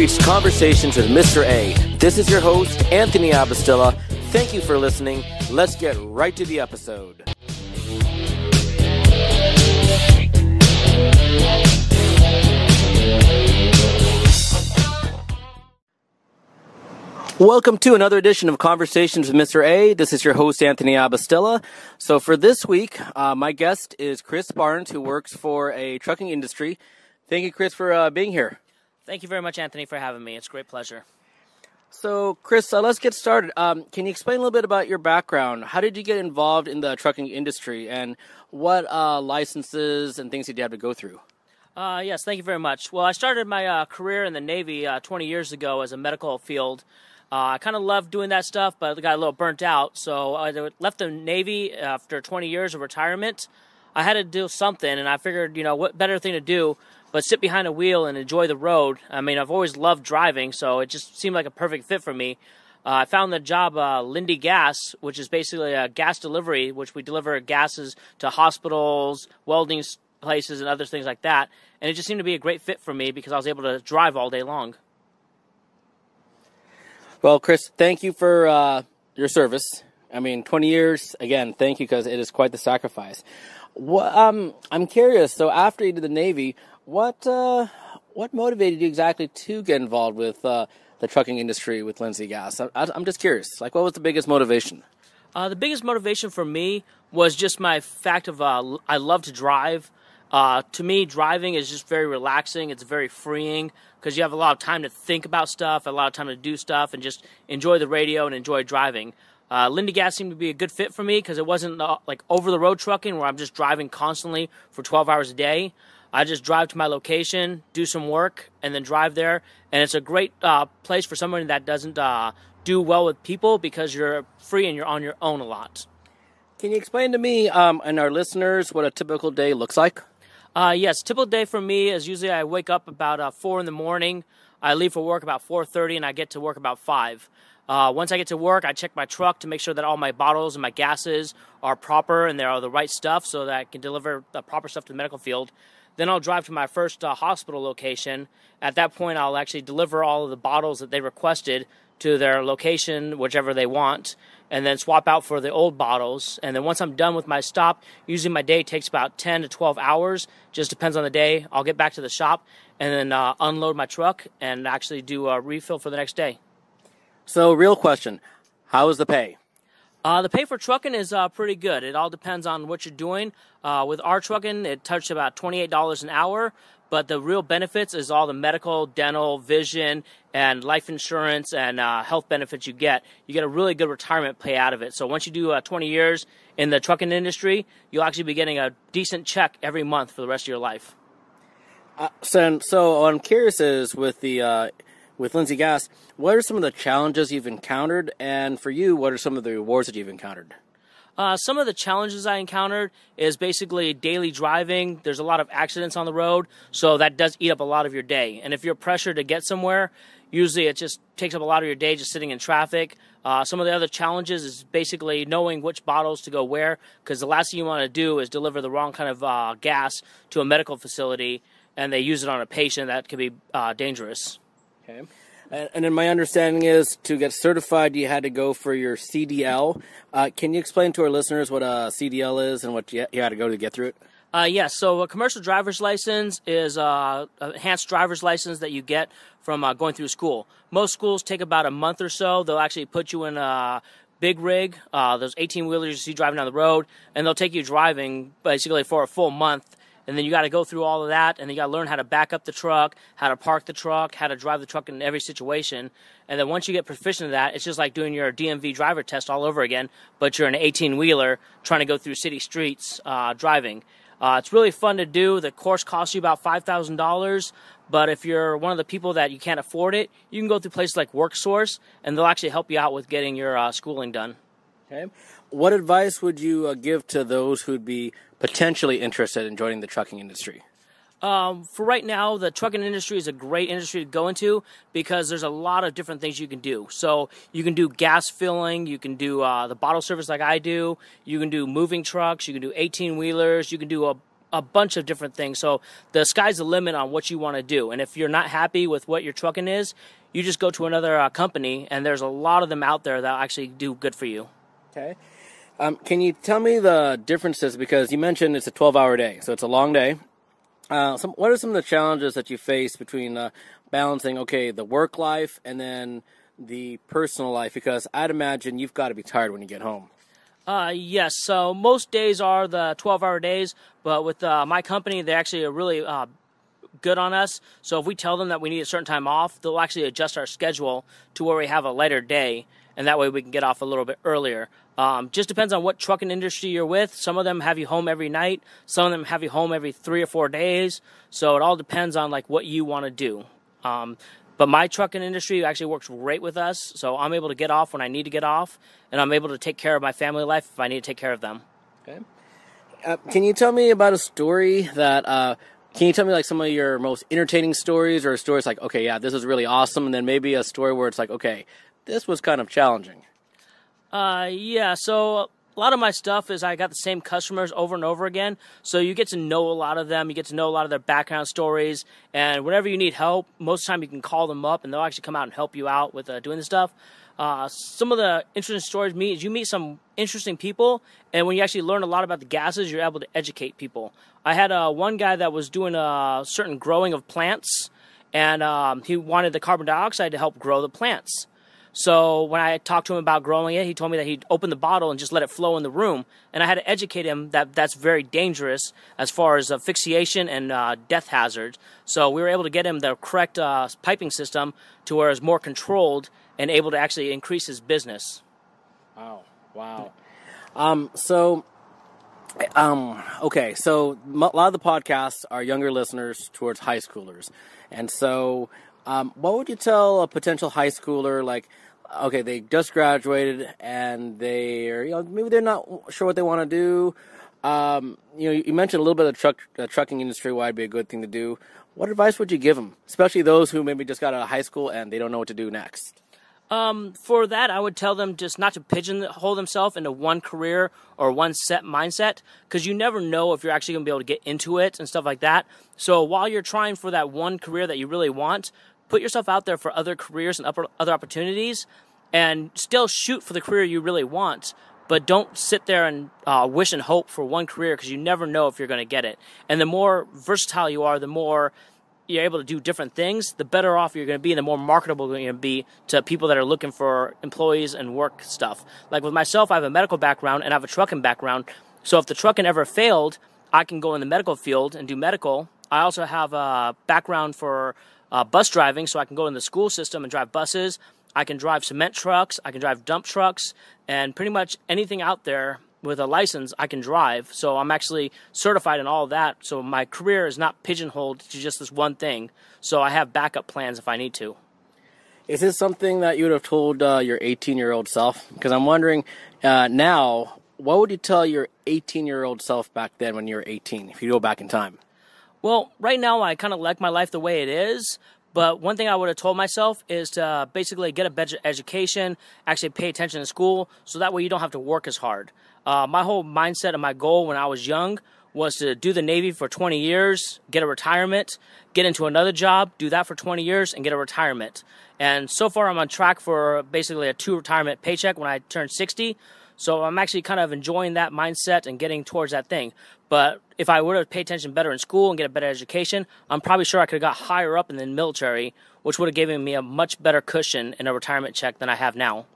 reached Conversations with Mr. A. This is your host, Anthony Abastilla. Thank you for listening. Let's get right to the episode. Welcome to another edition of Conversations with Mr. A. This is your host, Anthony Abastilla. So for this week, my guest is Chris Barnes, who works for a trucking industry. Thank you, Chris, for being here. Thank you very much, Anthony, for having me. It's a great pleasure. So, Chris, let's get started. Can you explain a little bit about your background? How did you get involved in the trucking industry, and what licenses and things did you have to go through? Yes, thank you very much. Well, I started my career in the Navy 20 years ago as a medical field. I kind of loved doing that stuff, but I got a little burnt out. So I left the Navy after 20 years of retirement. I had to do something, and I figured, what better thing to do but sit behind a wheel and enjoy the road. I mean, I've always loved driving, so it just seemed like a perfect fit for me. I found the job Lindy Gas, which is basically a gas delivery, which we deliver gases to hospitals, welding places, and other things like that. And it just seemed to be a great fit for me because I was able to drive all day long. Well, Chris, thank you for your service. I mean, 20 years, again, thank you, because it is quite the sacrifice. I'm curious, so after you did the Navy, what motivated you exactly to get involved with the trucking industry with Lindsay Gas? I'm just curious. What was the biggest motivation? The biggest motivation for me was just my fact of I love to drive. To me, driving is just very relaxing. It's very freeing because you have a lot of time to think about stuff, a lot of time to do stuff, and just enjoy the radio and enjoy driving. Lindy Gas seemed to be a good fit for me because it wasn't like over-the-road trucking where I'm just driving constantly for 12 hours a day. I just drive to my location, do some work, and then drive there. And it's a great place for someone that doesn't do well with people because you're free and you're on your own a lot. Can you explain to me and our listeners what a typical day looks like? Yes, typical day for me is usually I wake up about 4 in the morning. I leave for work about 4:30, and I get to work about 5. Once I get to work, I check my truck to make sure that all my bottles and my gases are proper and they're the right stuff so that I can deliver the proper stuff to the medical field. Then I'll drive to my first hospital location. At that point, I'll actually deliver all of the bottles that they requested to their location, whichever they want, and then swap out for the old bottles. And then once I'm done with my stop, usually my day takes about 10 to 12 hours, just depends on the day. I'll get back to the shop and then unload my truck and actually do a refill for the next day. So, real question, how is the pay? The pay for trucking is pretty good. It all depends on what you're doing. With our trucking, it touched about $28 an hour, but the real benefits is all the medical, dental, vision, and life insurance and health benefits you get. You get a really good retirement pay out of it. So once you do 20 years in the trucking industry, you'll actually be getting a decent check every month for the rest of your life. So what I'm curious is with Lindsay Gas, what are some of the challenges you've encountered, and for you, what are some of the rewards that you've encountered? Some of the challenges I encountered is basically daily driving. There's a lot of accidents on the road, so that does eat up a lot of your day. And if you're pressured to get somewhere, usually it just takes up a lot of your day just sitting in traffic. Some of the other challenges is basically knowing which bottles to go where, because the last thing you want to do is deliver the wrong kind of gas to a medical facility, and they use it on a patient. That could be dangerous. Okay. And then my understanding is to get certified, you had to go for your CDL. Can you explain to our listeners what a CDL is and what you had to go to get through it? Yes, so a commercial driver's license is an enhanced driver's license that you get from going through school. Most schools take about a month or so. They'll actually put you in a big rig, those 18-wheelers you see driving down the road, and they'll take you driving basically for a full month. And then you got to go through all of that, and you got to learn how to back up the truck, how to park the truck, how to drive the truck in every situation. And then once you get proficient in that, it's just like doing your DMV driver test all over again, but you're an 18-wheeler trying to go through city streets driving. It's really fun to do. The course costs you about $5,000, but if you're one of the people that you can't afford it, you can go through places like WorkSource, and they'll actually help you out with getting your schooling done. Okay. What advice would you give to those who'd be potentially interested in joining the trucking industry? For right now, the trucking industry is a great industry to go into because there's a lot of different things you can do. So you can do gas filling, you can do the bottle service like I do, you can do moving trucks, you can do 18-wheelers, you can do a bunch of different things. So the sky's the limit on what you want to do. And if you're not happy with what your trucking is, you just go to another company, and there's a lot of them out there that actually do good for you. Okay. Can you tell me the differences? Because you mentioned it's a 12-hour day, so it's a long day. What are some of the challenges that you face between balancing, the work life and then the personal life? Because I'd imagine you've got to be tired when you get home. Yes, so most days are the 12-hour days, but with my company, they actually are really good on us. So if we tell them that we need a certain time off, they'll actually adjust our schedule to where we have a lighter day, and that way we can get off a little bit earlier. Just depends on what trucking industry you're with. Some of them have you home every night. Some of them have you home every 3 or 4 days. So it all depends on like what you want to do. But my trucking industry actually works great with us. So I'm able to get off when I need to get off, and I'm able to take care of my family life if I need to take care of them. Okay. Can you tell me about a story that, can you tell me like some of your most entertaining stories, or stories like, okay, yeah, this is really awesome, and then maybe a story where it's like, okay, this was kind of challenging? Yeah, so a lot of my stuff is I got the same customers over and over again, so you get to know a lot of them, you get to know a lot of their background stories, and whenever you need help, most of the time you can call them up, and they'll actually come out and help you out with doing this stuff. Some of the interesting stories you meet some interesting people, and when you actually learn a lot about the gases, you're able to educate people. I had one guy that was doing a certain growing of plants, and he wanted the carbon dioxide to help grow the plants. So when I talked to him about growing it, he told me that he'd open the bottle and just let it flow in the room. And I had to educate him that that's very dangerous as far as asphyxiation and death hazard. So we were able to get him the correct piping system to where it's more controlled and able to actually increase his business. Wow. Okay, so a lot of the podcasts are younger listeners towards high schoolers. And so what would you tell a potential high schooler, like, okay, they just graduated and they're, maybe they're not sure what they want to do. You mentioned a little bit of the trucking industry, why it'd be a good thing to do. What advice would you give them, especially those who maybe just got out of high school and they don't know what to do next? For that, I would tell them just not to pigeonhole themselves into one career or one set mindset, because you never know if you're actually going to be able to get into it and stuff like that. So while you're trying for that one career that you really want, put yourself out there for other careers and other opportunities, and still shoot for the career you really want. But don't sit there and wish and hope for one career, because you never know if you're going to get it. And the more versatile you are, the more you're able to do different things, the better off you're going to be and the more marketable you're going to be to people that are looking for employees and work stuff. Like with myself, I have a medical background and I have a trucking background. So if the trucking ever failed, I can go in the medical field and do medical. I also have a background for bus driving, so I can go in the school system and drive buses. I can drive cement trucks. I can drive dump trucks. And pretty much anything out there with a license, I can drive. So I'm actually certified in all of that. So my career is not pigeonholed to just this one thing. So I have backup plans if I need to. Is this something that you would have told your 18-year-old self? Because I'm wondering now, what would you tell your 18-year-old self back then when you were 18, if you go back in time? Well, right now I kind of like my life the way it is. But one thing I would have told myself is to basically get a better education, actually pay attention in school, so that way you don't have to work as hard. My whole mindset and my goal when I was young was to do the Navy for 20 years, get a retirement, get into another job, do that for 20 years, and get a retirement. And so far I'm on track for basically a 2 retirement paycheck when I turn 60. So I'm actually kind of enjoying that mindset and getting towards that thing. But if I would have paid attention better in school and get a better education, I'm probably sure I could have got higher up in the military, which would have given me a much better cushion in a retirement check than I have now.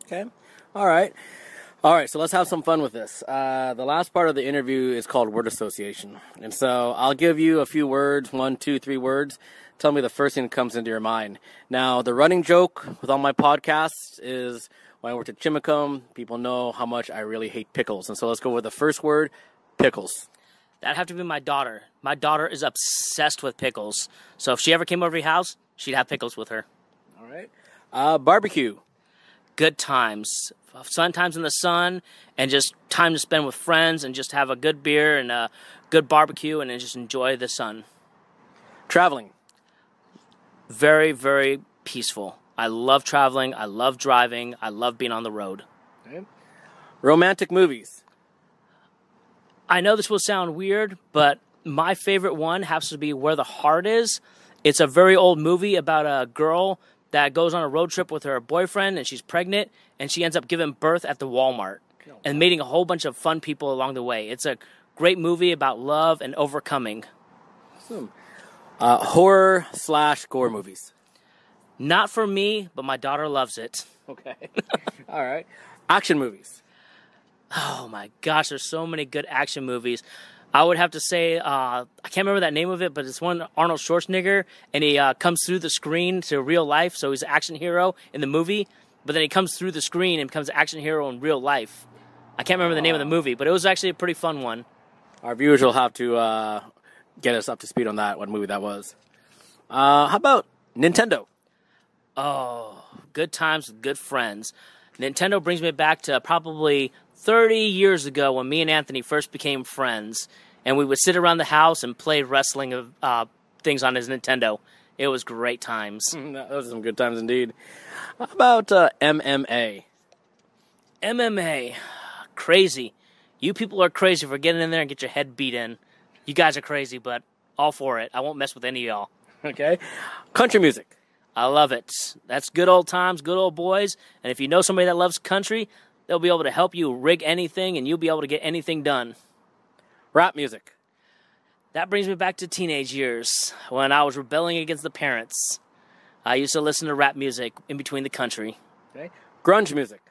Okay. All right, so let's have some fun with this. The last part of the interview is called word association. And so I'll give you a few words, 1, 2, 3 words. Tell me the first thing that comes into your mind. Now, the running joke with all my podcasts is when I worked at Chimicum, people know how much I really hate pickles. And so let's go with the first word, pickles. That'd have to be my daughter. My daughter is obsessed with pickles. So if she ever came over to your house, she'd have pickles with her. All right. Barbecue. Good times. Fun times in the sun, and just time to spend with friends and just have a good beer and a good barbecue and then just enjoy the sun. Traveling. Very, very peaceful. I love traveling. I love driving. I love being on the road. Okay. Romantic movies. I know this will sound weird, but my favorite one has to be Where the Heart Is. It's a very old movie about a girl that goes on a road trip with her boyfriend, and she's pregnant, and she ends up giving birth at the Walmart and meeting a whole bunch of fun people along the way. It's a great movie about love and overcoming. Awesome. Horror/gore movies. Not for me, but my daughter loves it. Okay. All right. Action movies. Oh my gosh, there's so many good action movies. I would have to say, I can't remember that name of it, but it's one Arnold Schwarzenegger, and he comes through the screen to real life, so he's an action hero in the movie, but then he comes through the screen and becomes an action hero in real life. I can't remember the name of the movie, but it was actually a pretty fun one. Our viewers will have to get us up to speed on that, what movie that was. How about Nintendo? Oh, good times with good friends. Nintendo brings me back to probably 30 years ago when me and Anthony first became friends, and we would sit around the house and play wrestling things on his Nintendo. It was great times. Those are some good times indeed. How about MMA? MMA. Crazy. You people are crazy for getting in there and get your head beat in. You guys are crazy, but all for it. I won't mess with any of y'all. Okay. Country music. I love it. That's good old times, good old boys. And if you know somebody that loves country, they'll be able to help you rig anything, and you'll be able to get anything done. Rap music. That brings me back to teenage years when I was rebelling against the parents. I used to listen to rap music in between the country. Okay. Grunge music.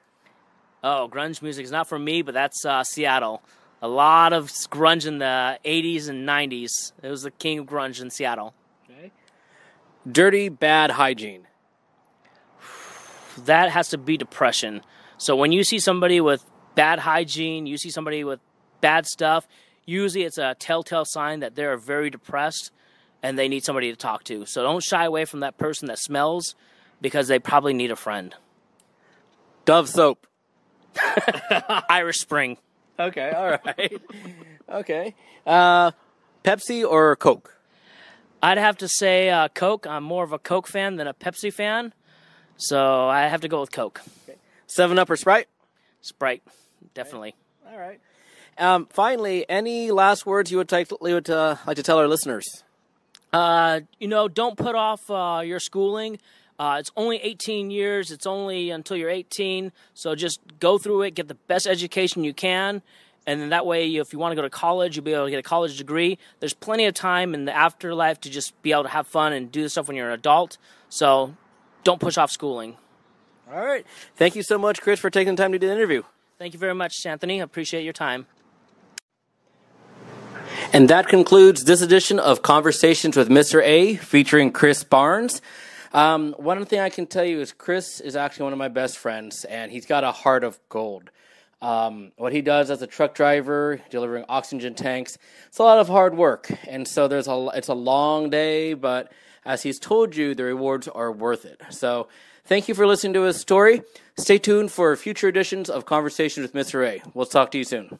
Oh, grunge music is not for me, but that's Seattle. A lot of grunge in the 80s and 90s. It was the king of grunge in Seattle. Okay. Dirty, bad hygiene. That has to be depression. So when you see somebody with bad hygiene, you see somebody with bad stuff, usually it's a telltale sign that they're very depressed and they need somebody to talk to. So don't shy away from that person that smells, because they probably need a friend. Dove soap. Irish Spring. Okay, all right. Okay. Pepsi or Coke? I'd have to say Coke. I'm more of a Coke fan than a Pepsi fan, so I have to go with Coke. Okay. 7-Up or Sprite? Sprite, definitely. Okay. All right. Finally, any last words you would like to tell our listeners? Don't put off your schooling. It's only 18 years. It's only until you're 18. So just go through it, get the best education you can. And then that way, if you want to go to college, you'll be able to get a college degree. There's plenty of time in the afterlife to just be able to have fun and do stuff when you're an adult. So don't push off schooling. All right. Thank you so much, Chris, for taking the time to do the interview. Thank you very much, Anthony. I appreciate your time. And that concludes this edition of Conversations with Mr. A, featuring Chris Barnes. One thing I can tell you is Chris is actually one of my best friends, and he's got a heart of gold. What he does as a truck driver, delivering oxygen tanks, it's a lot of hard work. And so it's a long day, but as he's told you, the rewards are worth it. So thank you for listening to his story. Stay tuned for future editions of Conversations with Mr. A. We'll talk to you soon.